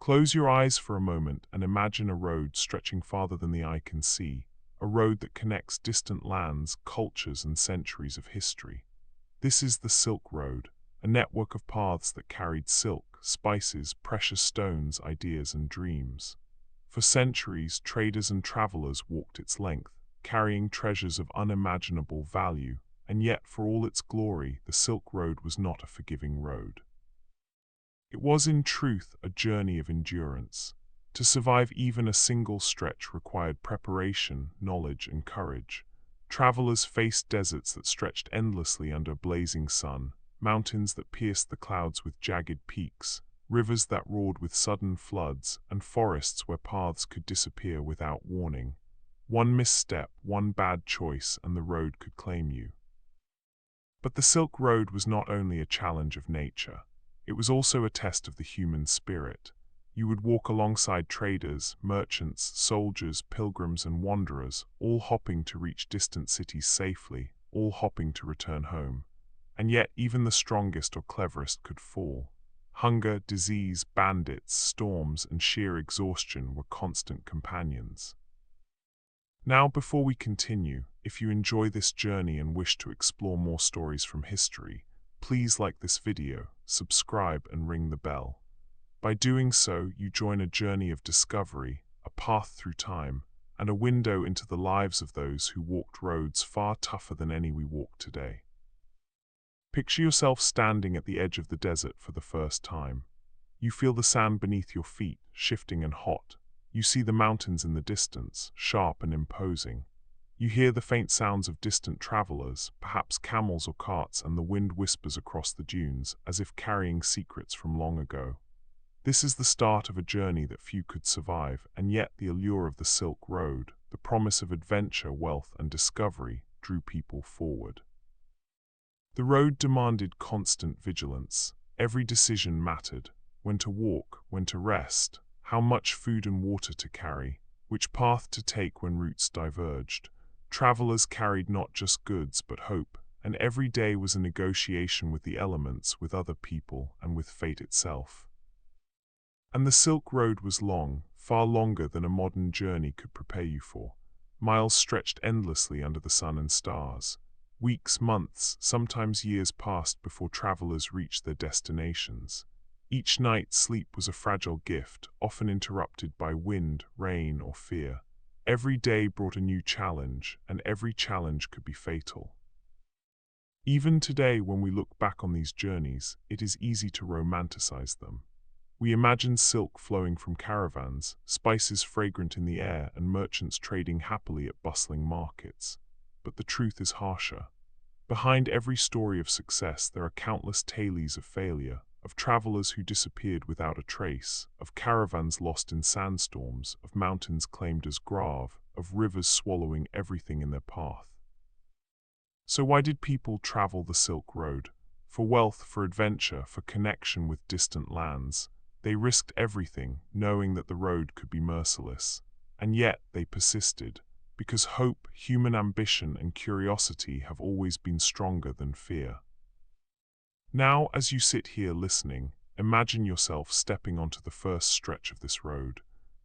Close your eyes for a moment and imagine a road stretching farther than the eye can see, a road that connects distant lands, cultures, and centuries of history. This is the Silk Road, a network of paths that carried silk, spices, precious stones, ideas, and dreams. For centuries, traders and travelers walked its length, carrying treasures of unimaginable value, and yet, for all its glory, the Silk Road was not a forgiving road. It was in truth a journey of endurance. To survive even a single stretch required preparation, knowledge, and courage. Travelers faced deserts that stretched endlessly under a blazing sun, mountains that pierced the clouds with jagged peaks, rivers that roared with sudden floods, and forests where paths could disappear without warning. One misstep, one bad choice, and the road could claim you. But the Silk Road was not only a challenge of nature. It was also a test of the human spirit. You would walk alongside traders, merchants, soldiers, pilgrims, and wanderers, all hopping to reach distant cities safely, all hopping to return home. And yet even the strongest or cleverest could fall. Hunger, disease, bandits, storms, and sheer exhaustion were constant companions. Now, before we continue, if you enjoy this journey and wish to explore more stories from history, please like this video, subscribe, and ring the bell. By doing so, you join a journey of discovery, a path through time, and a window into the lives of those who walked roads far tougher than any we walk today. Picture yourself standing at the edge of the desert for the first time. You feel the sand beneath your feet, shifting and hot. You see the mountains in the distance, sharp and imposing. You hear the faint sounds of distant travelers, perhaps camels or carts, and the wind whispers across the dunes, as if carrying secrets from long ago. This is the start of a journey that few could survive, and yet the allure of the Silk Road, the promise of adventure, wealth, and discovery, drew people forward. The road demanded constant vigilance. Every decision mattered: when to walk, when to rest, how much food and water to carry, which path to take when routes diverged. Travelers carried not just goods but hope, and every day was a negotiation with the elements, with other people, and with fate itself. And the Silk Road was long, far longer than a modern journey could prepare you for. Miles stretched endlessly under the sun and stars. Weeks, months, sometimes years passed before travelers reached their destinations. Each night, sleep was a fragile gift, often interrupted by wind, rain, or fear. Every day brought a new challenge, and every challenge could be fatal. Even today, when we look back on these journeys, it is easy to romanticize them. We imagine silk flowing from caravans, spices fragrant in the air, and merchants trading happily at bustling markets. But the truth is harsher. Behind every story of success, there are countless tales of failure, of travelers who disappeared without a trace, of caravans lost in sandstorms, of mountains claimed as grave, of rivers swallowing everything in their path. So why did people travel the Silk Road? For wealth, for adventure, for connection with distant lands. They risked everything, knowing that the road could be merciless. And yet they persisted, because hope, human ambition, and curiosity have always been stronger than fear. Now, as you sit here listening, imagine yourself stepping onto the first stretch of this road.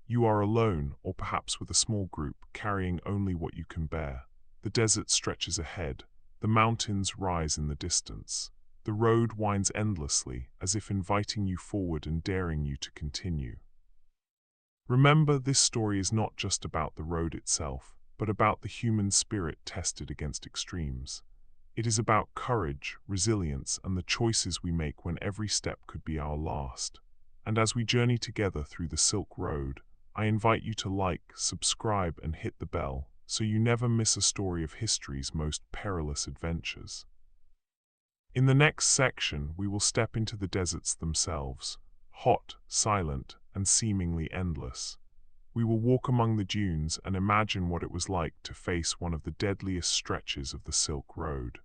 You are alone, or perhaps with a small group, carrying only what you can bear. The desert stretches ahead. The mountains rise in the distance. The road winds endlessly, as if inviting you forward and daring you to continue. Remember, this story is not just about the road itself, but about the human spirit tested against extremes. It is about courage, resilience, and the choices we make when every step could be our last. And as we journey together through the Silk Road, I invite you to like, subscribe, and hit the bell, so you never miss a story of history's most perilous adventures. In the next section, we will step into the deserts themselves, hot, silent, and seemingly endless. We will walk among the dunes and imagine what it was like to face one of the deadliest stretches of the Silk Road.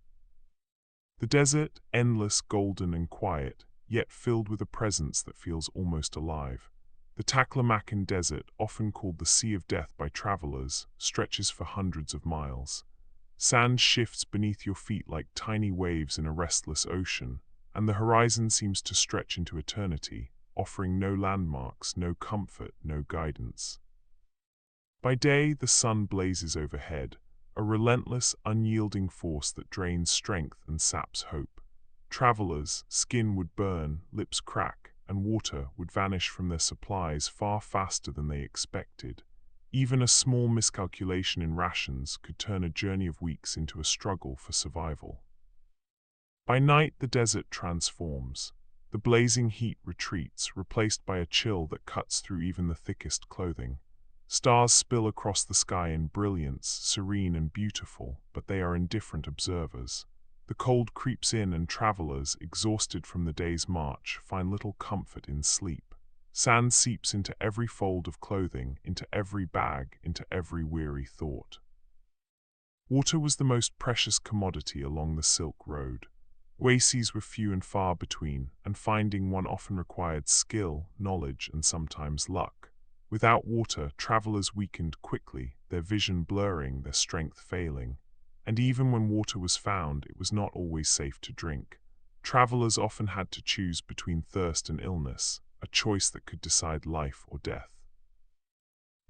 The desert, endless, golden, and quiet, yet filled with a presence that feels almost alive. The Taklamakan Desert, often called the Sea of Death by travelers, stretches for hundreds of miles. Sand shifts beneath your feet like tiny waves in a restless ocean, and the horizon seems to stretch into eternity, offering no landmarks, no comfort, no guidance. By day, the sun blazes overhead, a relentless, unyielding force that drains strength and saps hope. Travelers' skin would burn, lips crack, and water would vanish from their supplies far faster than they expected. Even a small miscalculation in rations could turn a journey of weeks into a struggle for survival. By night, the desert transforms. The blazing heat retreats, replaced by a chill that cuts through even the thickest clothing. Stars spill across the sky in brilliance, serene and beautiful, but they are indifferent observers. The cold creeps in, and travelers, exhausted from the day's march, find little comfort in sleep. Sand seeps into every fold of clothing, into every bag, into every weary thought. Water was the most precious commodity along the Silk Road. Oases were few and far between, and finding one often required skill, knowledge, and sometimes luck. Without water, travelers weakened quickly, their vision blurring, their strength failing. And even when water was found, it was not always safe to drink. Travelers often had to choose between thirst and illness, a choice that could decide life or death.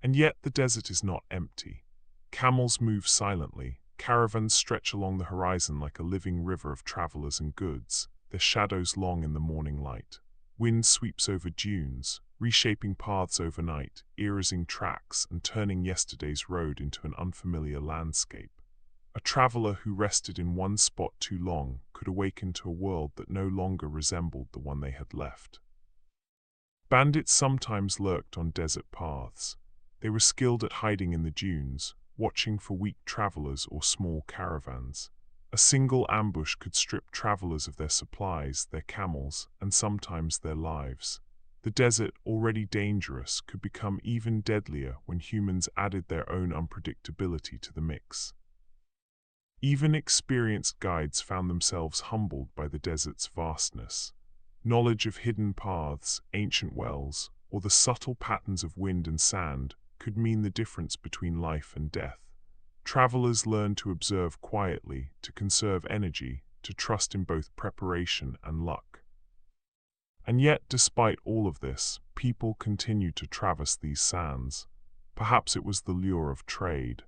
And yet the desert is not empty. Camels move silently, caravans stretch along the horizon like a living river of travelers and goods, their shadows long in the morning light. Wind sweeps over dunes, reshaping paths overnight, erasing tracks and turning yesterday's road into an unfamiliar landscape. A traveler who rested in one spot too long could awaken to a world that no longer resembled the one they had left. Bandits sometimes lurked on desert paths. They were skilled at hiding in the dunes, watching for weak travelers or small caravans. A single ambush could strip travelers of their supplies, their camels, and sometimes their lives. The desert, already dangerous, could become even deadlier when humans added their own unpredictability to the mix. Even experienced guides found themselves humbled by the desert's vastness. Knowledge of hidden paths, ancient wells, or the subtle patterns of wind and sand could mean the difference between life and death. Travelers learned to observe quietly, to conserve energy, to trust in both preparation and luck. And yet, despite all of this, people continued to traverse these sands. Perhaps it was the lure of trade.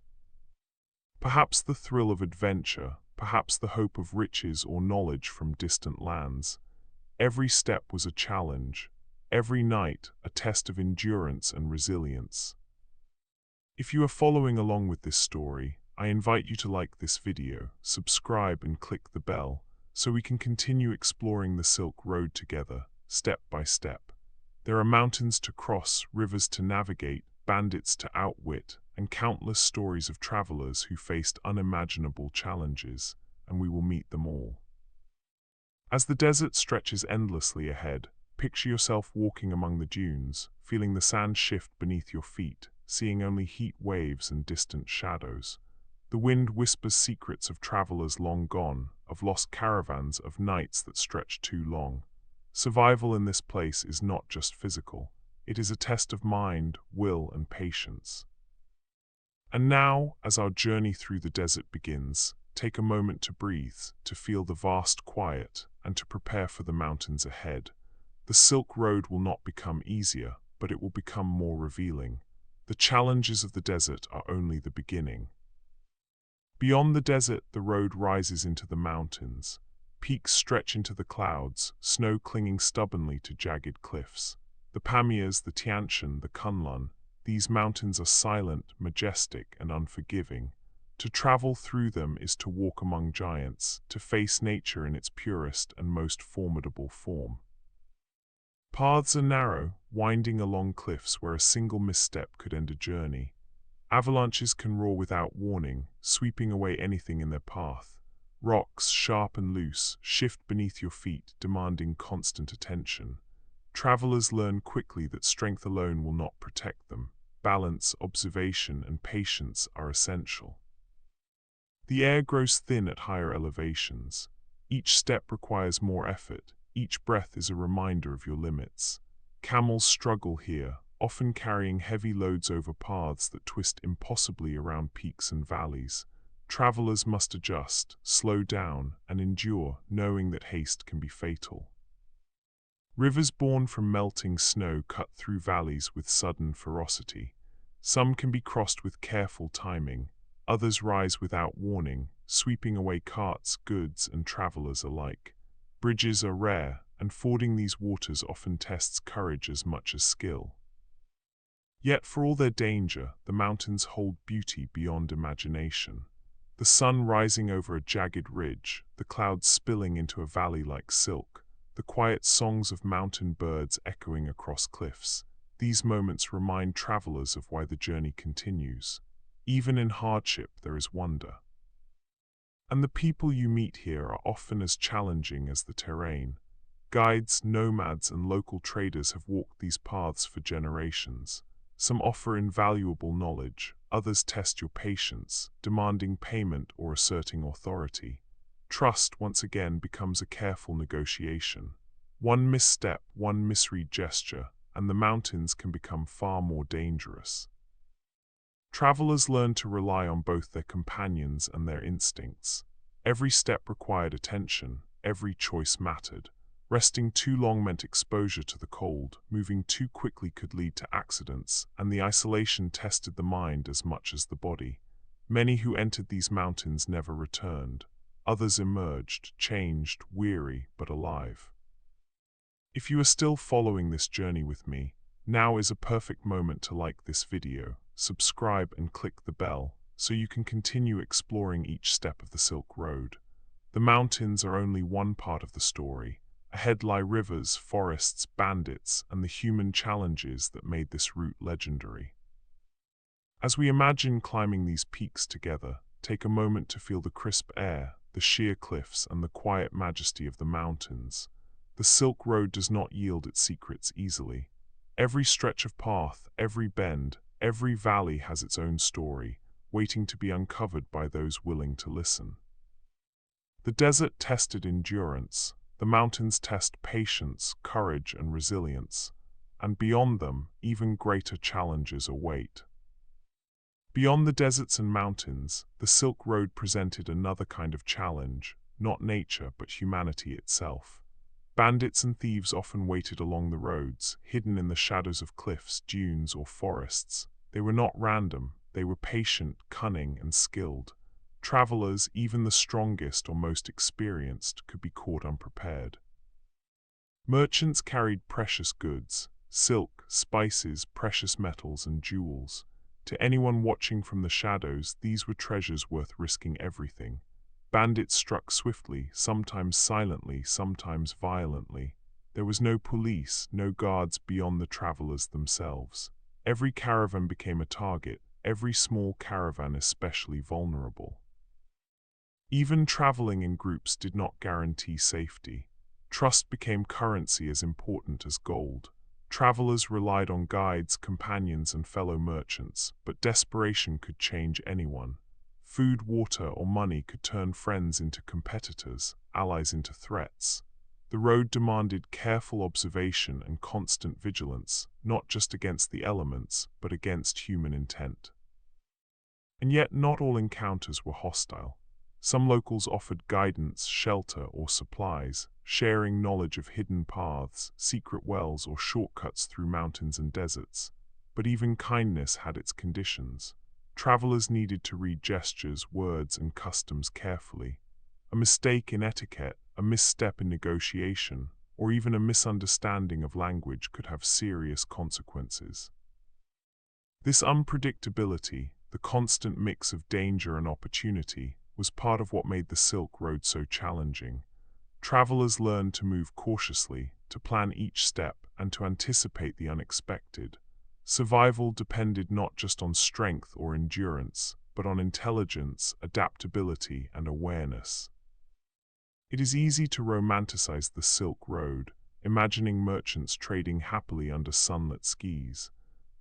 Perhaps the thrill of adventure, perhaps the hope of riches or knowledge from distant lands. Every step was a challenge, every night a test of endurance and resilience. If you are following along with this story, I invite you to like this video, subscribe and click the bell, so we can continue exploring the Silk Road together, step by step. There are mountains to cross, rivers to navigate, bandits to outwit, and countless stories of travelers who faced unimaginable challenges, and we will meet them all. As the desert stretches endlessly ahead, picture yourself walking among the dunes, feeling the sand shift beneath your feet, seeing only heat waves and distant shadows. The wind whispers secrets of travelers long gone, of lost caravans, of nights that stretch too long. Survival in this place is not just physical. It is a test of mind, will, and patience. And now, as our journey through the desert begins, take a moment to breathe, to feel the vast quiet, and to prepare for the mountains ahead. The Silk Road will not become easier, but it will become more revealing. The challenges of the desert are only the beginning. Beyond the desert, the road rises into the mountains. Peaks stretch into the clouds, snow clinging stubbornly to jagged cliffs. The Pamirs, the Tian Shan, the Kunlun, these mountains are silent, majestic, and unforgiving. To travel through them is to walk among giants, to face nature in its purest and most formidable form. Paths are narrow, winding along cliffs where a single misstep could end a journey. Avalanches can roar without warning, sweeping away anything in their path. Rocks, sharp and loose, shift beneath your feet, demanding constant attention. Travelers learn quickly that strength alone will not protect them. Balance, observation, and patience are essential. The air grows thin at higher elevations. Each step requires more effort. Each breath is a reminder of your limits. Camels struggle here, often carrying heavy loads over paths that twist impossibly around peaks and valleys. Travelers must adjust, slow down, and endure, knowing that haste can be fatal. Rivers born from melting snow cut through valleys with sudden ferocity. Some can be crossed with careful timing, others rise without warning, sweeping away carts, goods, and travelers alike. Bridges are rare, and fording these waters often tests courage as much as skill. Yet for all their danger, the mountains hold beauty beyond imagination. The sun rising over a jagged ridge, the clouds spilling into a valley like silk, the quiet songs of mountain birds echoing across cliffs. These moments remind travelers of why the journey continues. Even in hardship, there is wonder. And the people you meet here are often as challenging as the terrain. Guides, nomads, and local traders have walked these paths for generations. Some offer invaluable knowledge, others test your patience, demanding payment or asserting authority. Trust, once again, becomes a careful negotiation. One misstep, one misread gesture, and the mountains can become far more dangerous. Travelers learn to rely on both their companions and their instincts. Every step required attention, every choice mattered. Resting too long meant exposure to the cold, moving too quickly could lead to accidents, and the isolation tested the mind as much as the body. Many who entered these mountains never returned. Others emerged, changed, weary, but alive. If you are still following this journey with me, now is a perfect moment to like this video, subscribe and click the bell, so you can continue exploring each step of the Silk Road. The mountains are only one part of the story. Ahead lie rivers, forests, bandits, and the human challenges that made this route legendary. As we imagine climbing these peaks together, take a moment to feel the crisp air, the sheer cliffs, and the quiet majesty of the mountains. The Silk Road does not yield its secrets easily. Every stretch of path, every bend, every valley has its own story, waiting to be uncovered by those willing to listen. The desert tested endurance. The mountains test patience, courage, and resilience, and beyond them, even greater challenges await. Beyond the deserts and mountains, the Silk Road presented another kind of challenge, not nature but humanity itself. Bandits and thieves often waited along the roads, hidden in the shadows of cliffs, dunes, or forests. They were not random, they were patient, cunning, and skilled. Travelers, even the strongest or most experienced, could be caught unprepared. Merchants carried precious goods, silk, spices, precious metals, and jewels. To anyone watching from the shadows, these were treasures worth risking everything. Bandits struck swiftly, sometimes silently, sometimes violently. There was no police, no guards beyond the travelers themselves. Every caravan became a target, every small caravan especially vulnerable. Even traveling in groups did not guarantee safety. Trust became currency as important as gold. Travelers relied on guides, companions, and fellow merchants, but desperation could change anyone. Food, water, or money could turn friends into competitors, allies into threats. The road demanded careful observation and constant vigilance, not just against the elements, but against human intent. And yet not all encounters were hostile. Some locals offered guidance, shelter, or supplies, sharing knowledge of hidden paths, secret wells, or shortcuts through mountains and deserts. But even kindness had its conditions. Travelers needed to read gestures, words, and customs carefully. A mistake in etiquette, a misstep in negotiation, or even a misunderstanding of language could have serious consequences. This unpredictability, the constant mix of danger and opportunity, was part of what made the Silk Road so challenging. Travelers learned to move cautiously, to plan each step, and to anticipate the unexpected. Survival depended not just on strength or endurance, but on intelligence, adaptability, and awareness. It is easy to romanticize the Silk Road, imagining merchants trading happily under sunlit skies.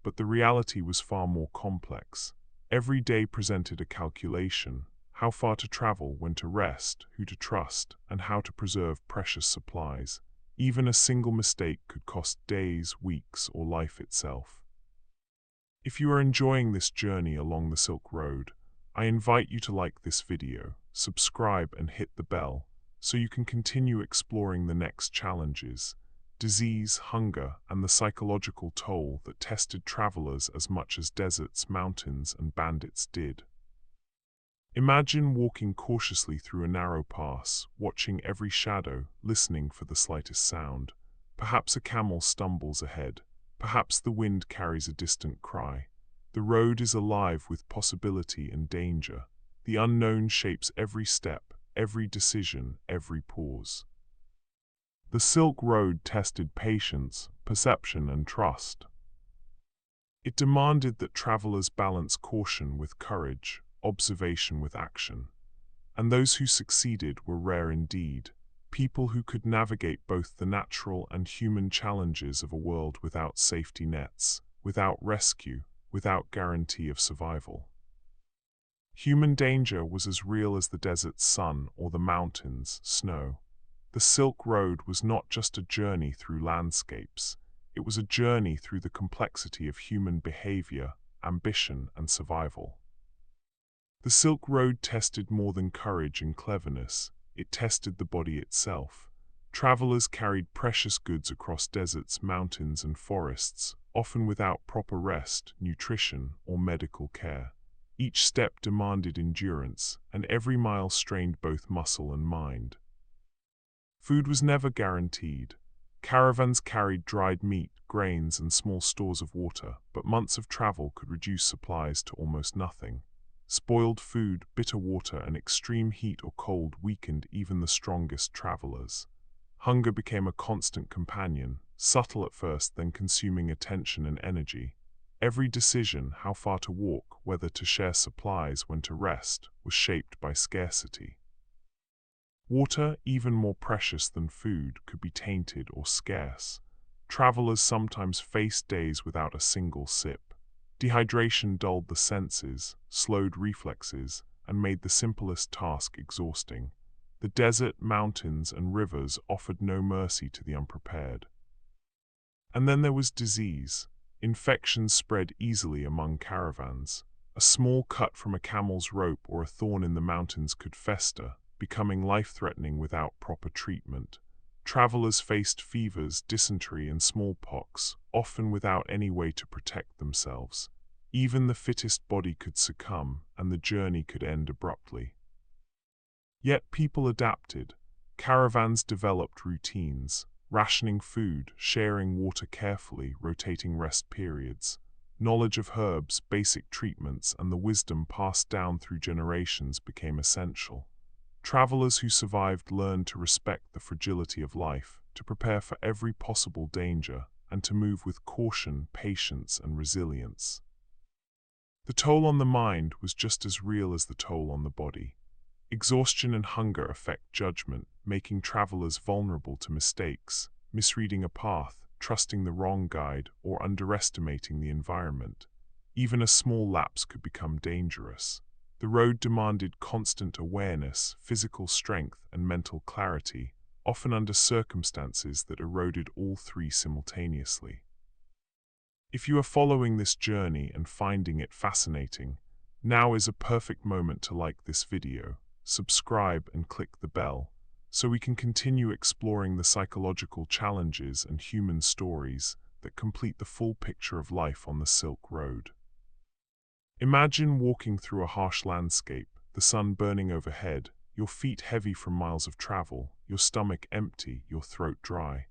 But the reality was far more complex. Every day presented a calculation: how far to travel, when to rest, who to trust, and how to preserve precious supplies. Even a single mistake could cost days, weeks, or life itself. If you are enjoying this journey along the Silk Road, I invite you to like this video, subscribe, and hit the bell, so you can continue exploring the next challenges. disease, hunger, and the psychological toll that tested travelers as much as deserts, mountains, and bandits did. Imagine walking cautiously through a narrow pass, watching every shadow, listening for the slightest sound. Perhaps a camel stumbles ahead. Perhaps the wind carries a distant cry. The road is alive with possibility and danger. The unknown shapes every step, every decision, every pause. The Silk Road tested patience, perception, and trust. It demanded that travelers balance caution with courage, observation with action. And those who succeeded were rare indeed, people who could navigate both the natural and human challenges of a world without safety nets, without rescue, without guarantee of survival. Human danger was as real as the desert's sun or the mountains' snow. The Silk Road was not just a journey through landscapes, it was a journey through the complexity of human behavior, ambition, and survival. The Silk Road tested more than courage and cleverness, it tested the body itself. Travelers carried precious goods across deserts, mountains, and forests, often without proper rest, nutrition, or medical care. Each step demanded endurance, and every mile strained both muscle and mind. Food was never guaranteed. Caravans carried dried meat, grains, and small stores of water, but months of travel could reduce supplies to almost nothing. Spoiled food, bitter water, and extreme heat or cold weakened even the strongest travelers. Hunger became a constant companion, subtle at first, then consuming attention and energy. Every decision, how far to walk, whether to share supplies, when to rest, was shaped by scarcity. Water, even more precious than food, could be tainted or scarce. Travelers sometimes faced days without a single sip. Dehydration dulled the senses, slowed reflexes, and made the simplest task exhausting. The desert, mountains, and rivers offered no mercy to the unprepared. And then there was disease. Infections spread easily among caravans. A small cut from a camel's rope or a thorn in the mountains could fester, becoming life-threatening without proper treatment. Travelers faced fevers, dysentery, and smallpox, often without any way to protect themselves. Even the fittest body could succumb, and the journey could end abruptly. Yet people adapted. Caravans developed routines, rationing food, sharing water carefully, rotating rest periods. Knowledge of herbs, basic treatments, and the wisdom passed down through generations became essential. Travelers who survived learned to respect the fragility of life, to prepare for every possible danger, and to move with caution, patience, and resilience. The toll on the mind was just as real as the toll on the body. Exhaustion and hunger affect judgment, making travelers vulnerable to mistakes, misreading a path, trusting the wrong guide, or underestimating the environment. Even a small lapse could become dangerous. The road demanded constant awareness, physical strength, and mental clarity, often under circumstances that eroded all three simultaneously. If you are following this journey and finding it fascinating, now is a perfect moment to like this video, subscribe, and click the bell, so we can continue exploring the psychological challenges and human stories that complete the full picture of life on the Silk Road. Imagine walking through a harsh landscape, the sun burning overhead, your feet heavy from miles of travel, your stomach empty, your throat dry.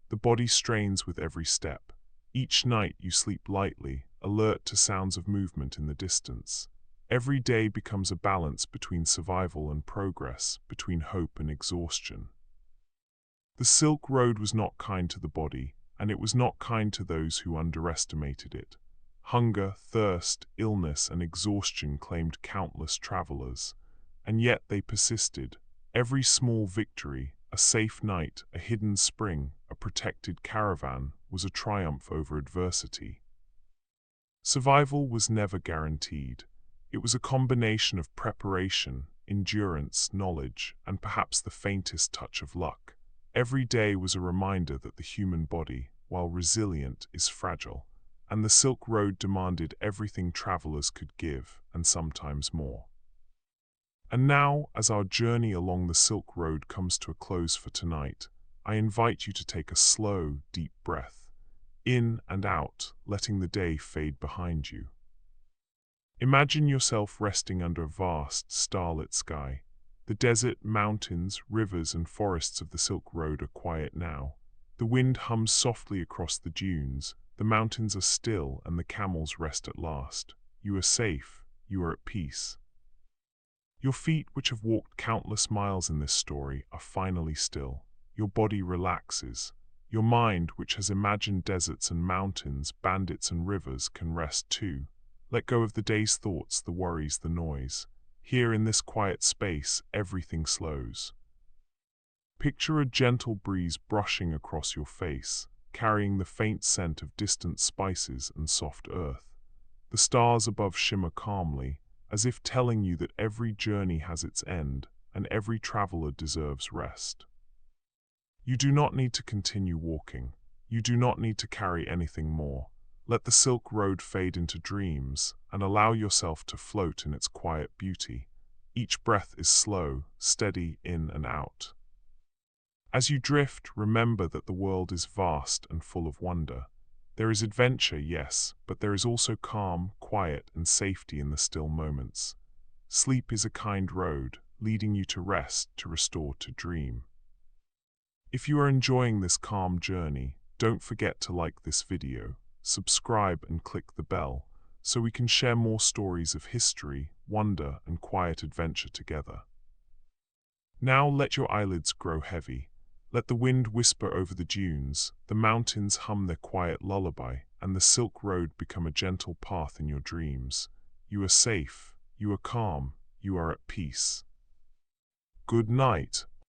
The body strains with every step. Each night you sleep lightly, alert to sounds of movement in the distance. Every day becomes a balance between survival and progress, between hope and exhaustion. The Silk Road was not kind to the body, and it was not kind to those who underestimated it. Hunger, thirst, illness, and exhaustion claimed countless travelers, and yet they persisted. Every small victory, a safe night, a hidden spring, a protected caravan, was a triumph over adversity. Survival was never guaranteed. It was a combination of preparation, endurance, knowledge, and perhaps the faintest touch of luck. Every day was a reminder that the human body, while resilient, is fragile, and the Silk Road demanded everything travelers could give, and sometimes more. And now, as our journey along the Silk Road comes to a close for tonight, I invite you to take a slow, deep breath, in and out, letting the day fade behind you. Imagine yourself resting under a vast, starlit sky. The desert, mountains, rivers, and forests of the Silk Road are quiet now. The wind hums softly across the dunes, the mountains are still, and the camels rest at last. You are safe, you are at peace. Your feet, which have walked countless miles in this story, are finally still. Your body relaxes. Your mind, which has imagined deserts and mountains, bandits and rivers, can rest too. Let go of the day's thoughts, the worries, the noise. Here in this quiet space, everything slows. Picture a gentle breeze brushing across your face, carrying the faint scent of distant spices and soft earth. The stars above shimmer calmly, as if telling you that every journey has its end, and every traveler deserves rest. You do not need to continue walking. You do not need to carry anything more. Let the Silk Road fade into dreams, and allow yourself to float in its quiet beauty. Each breath is slow, steady in and out. As you drift, remember that the world is vast and full of wonder. There is adventure, yes, but there is also calm, quiet, and safety in the still moments. Sleep is a kind road, leading you to rest, to restore, to dream. If you are enjoying this calm journey, don't forget to like this video, subscribe and click the bell, so we can share more stories of history, wonder, and quiet adventure together. Now let your eyelids grow heavy. Let the wind whisper over the dunes, the mountains hum their quiet lullaby, and the Silk Road become a gentle path in your dreams. You are safe, you are calm, you are at peace. Good night,